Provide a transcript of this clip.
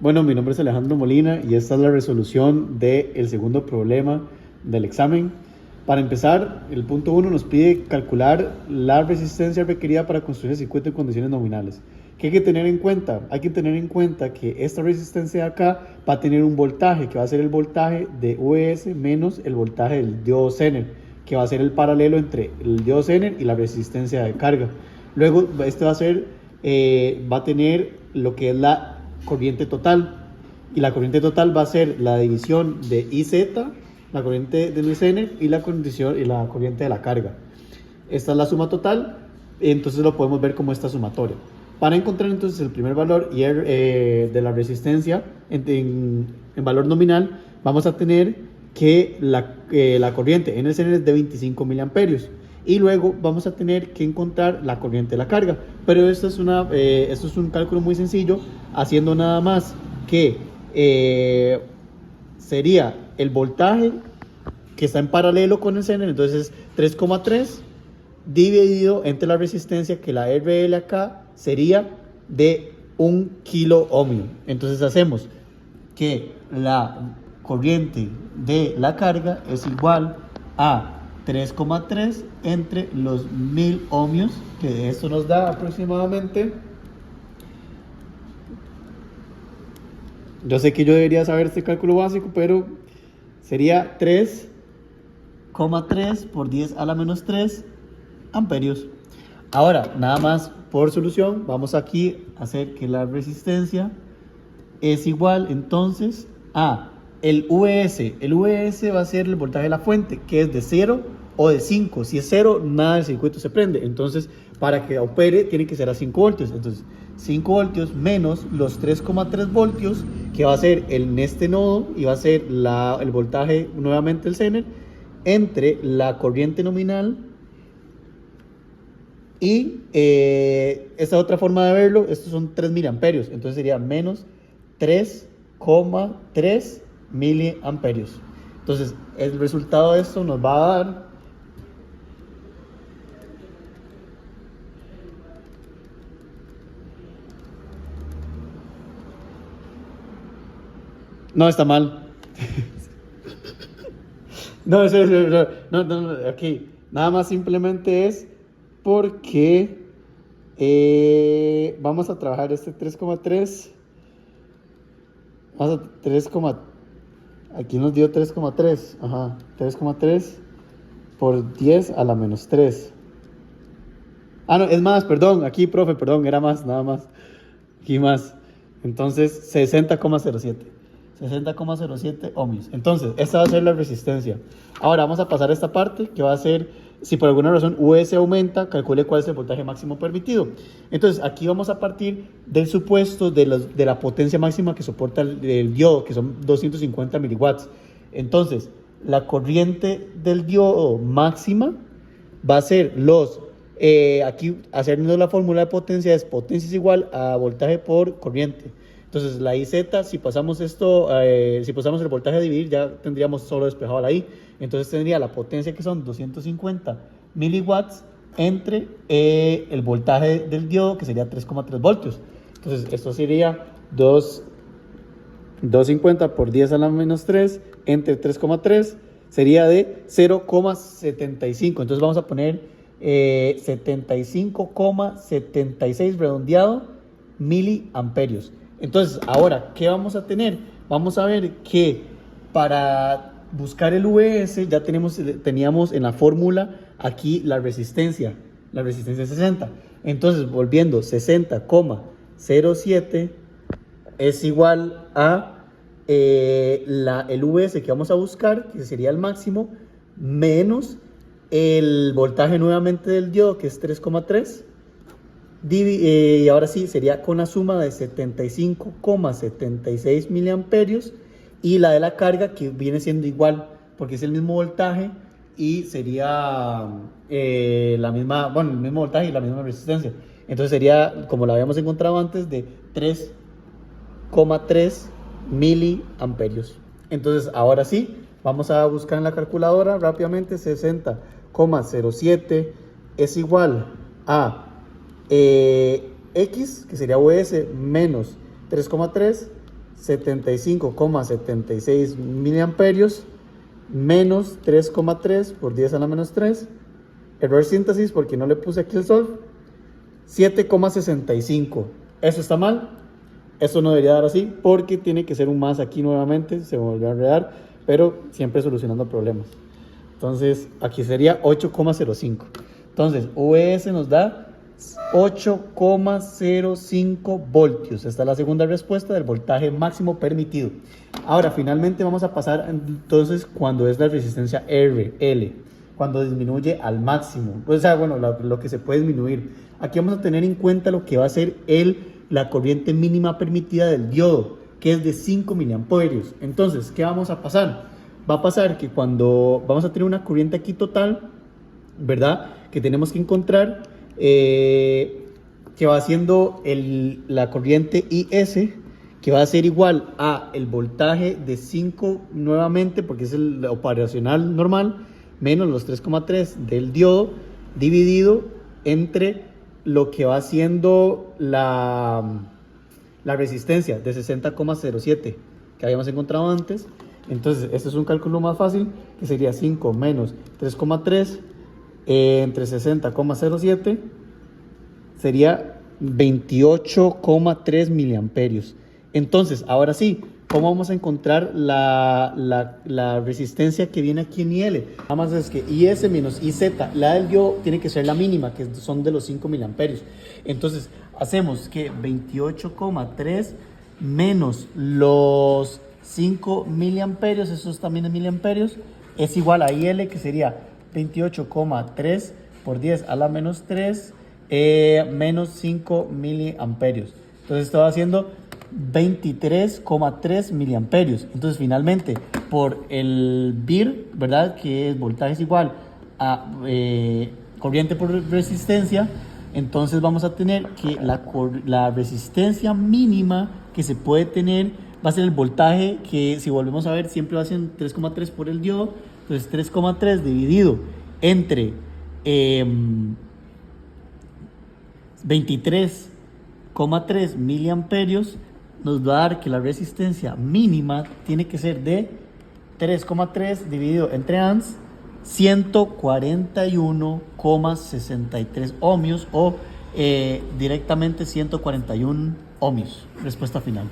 Bueno, mi nombre es Alejandro Molina y esta es la resolución del segundo problema del examen. Para empezar, el punto 1 nos pide calcular la resistencia requerida para construir el circuito en condiciones nominales. ¿Qué hay que tener en cuenta? Hay que tener en cuenta que esta resistencia de acá va a tener un voltaje, que va a ser el voltaje de VS menos el voltaje del diodo Zener, que va a ser el paralelo entre el diodo Zener y la resistencia de carga. Luego, este va a tener lo que es la corriente total, y la corriente total va a ser la división de IZ, la corriente de mi Zener, y la corriente de la carga. Esta es la suma total, entonces lo podemos ver como esta sumatoria. Para encontrar entonces el primer valor de la resistencia en valor nominal, vamos a tener que la corriente en el Zener es de 25 miliamperios. Y luego vamos a tener que encontrar la corriente de la carga. Pero esto es un cálculo muy sencillo, haciendo nada más que sería el voltaje que está en paralelo con el Zener, entonces 3,3 dividido entre la resistencia, que la RL acá sería de 1 kilo ohmio. Entonces hacemos que la corriente de la carga es igual a 3,3 entre los 1000 ohmios, que esto nos da aproximadamente. Yo sé que yo debería saber este cálculo básico, pero sería 3,3 por 10 a la menos 3 amperios. Ahora, nada más por solución, vamos aquí a hacer que la resistencia es igual entonces a el VS. El VS va a ser el voltaje de la fuente, que es de 0 o de 5. Si es 0, nada del circuito se prende. Entonces, para que opere, tiene que ser a 5 voltios. Entonces, 5 voltios menos los 3,3 voltios, que va a ser en este nodo, y va a ser el voltaje, nuevamente el Zener, entre la corriente nominal y esta otra forma de verlo. Estos son 3 miliamperios. Entonces sería menos 3,3 miliamperios. Entonces el resultado de esto nos va a dar no, está mal. No, aquí nada más simplemente es porque vamos a trabajar este 3,3. Vamos a 3, aquí nos dio 3,3. Ajá, 3,3 por 10 a la menos 3. Ah, no, es más, perdón, aquí, profe, perdón, era más, nada más. Aquí más. Entonces, 60,07 ohmios. Entonces, esta va a ser la resistencia. Ahora vamos a pasar a esta parte, que va a ser, si por alguna razón US aumenta, calcule cuál es el voltaje máximo permitido. Entonces, aquí vamos a partir del supuesto de la potencia máxima que soporta el diodo, que son 250 miliwatts. Entonces, la corriente del diodo máxima va a ser aquí haciendo la fórmula de potencia, potencia es igual a voltaje por corriente. Entonces la IZ, si pasamos si pasamos el voltaje a dividir, ya tendríamos solo despejado la I. Entonces tendría la potencia, que son 250 miliwatts, entre el voltaje del diodo, que sería 3,3 voltios. Entonces esto sería 250 por 10 a la menos 3 entre 3,3, sería de 0,75. Entonces vamos a poner 75,76 redondeado miliamperios. Entonces, ahora, ¿qué vamos a tener? Vamos a ver que para buscar el VS ya teníamos en la fórmula aquí la resistencia 60. Entonces, volviendo, 60,07 es igual a el VS que vamos a buscar, que sería el máximo, menos el voltaje nuevamente del diodo, que es 3,3. Y ahora sí, sería con la suma de 75,76 miliamperios, y la de la carga, que viene siendo igual, porque es el mismo voltaje y sería el mismo voltaje y la misma resistencia. Entonces sería, como la habíamos encontrado antes, de 3,3 miliamperios. Entonces ahora sí, vamos a buscar en la calculadora rápidamente. 60,07 es igual a X, que sería US, menos 3,3, 75,76 miliamperios menos 3,3 por 10 a la menos 3. Error síntesis porque no le puse aquí el solve. 7,65. Eso está mal. Eso no debería dar así porque tiene que ser un más aquí nuevamente. Se volvió a enredar, pero siempre solucionando problemas. Entonces aquí sería 8,05. Entonces VS nos da 8,05 voltios. Esta es la segunda respuesta del voltaje máximo permitido. Ahora finalmente vamos a pasar entonces cuando es la resistencia RL, cuando disminuye al máximo, o sea, bueno, lo que se puede disminuir. Aquí vamos a tener en cuenta lo que va a ser la corriente mínima permitida del diodo, que es de 5 miliamperios. Entonces, ¿qué vamos a pasar? Va a pasar que cuando vamos a tener una corriente aquí total, ¿verdad? Que tenemos que encontrar que va siendo la corriente IS, que va a ser igual a el voltaje de 5 nuevamente, porque es el operacional normal, menos los 3,3 del diodo, dividido entre lo que va siendo la resistencia de 60,07 que habíamos encontrado antes. Entonces, este es un cálculo más fácil, que sería 5 menos 3,3 entre 60,07 sería 28,3 miliamperios. Entonces, ahora sí, ¿cómo vamos a encontrar la resistencia que viene aquí en IL? Nada más es que IS menos IZ, la del diodo tiene que ser la mínima, que son de los 5 miliamperios. Entonces, hacemos que 28,3 menos los 5 miliamperios, eso también en miliamperios, es igual a IL, que sería 28,3 por 10 a la menos 3 menos 5 miliamperios. Entonces estaba haciendo 23,3 miliamperios. Entonces finalmente por el VIR, ¿verdad? Que es voltaje es igual a corriente por resistencia. Entonces vamos a tener que la resistencia mínima que se puede tener va a ser el voltaje, que si volvemos a ver siempre va a ser 3,3 por el diodo. Entonces 3,3 dividido entre 23,3 miliamperios nos va a dar que la resistencia mínima tiene que ser de 3,3 dividido entre amps, 141,63 ohmios o directamente 141 ohmios. Respuesta final.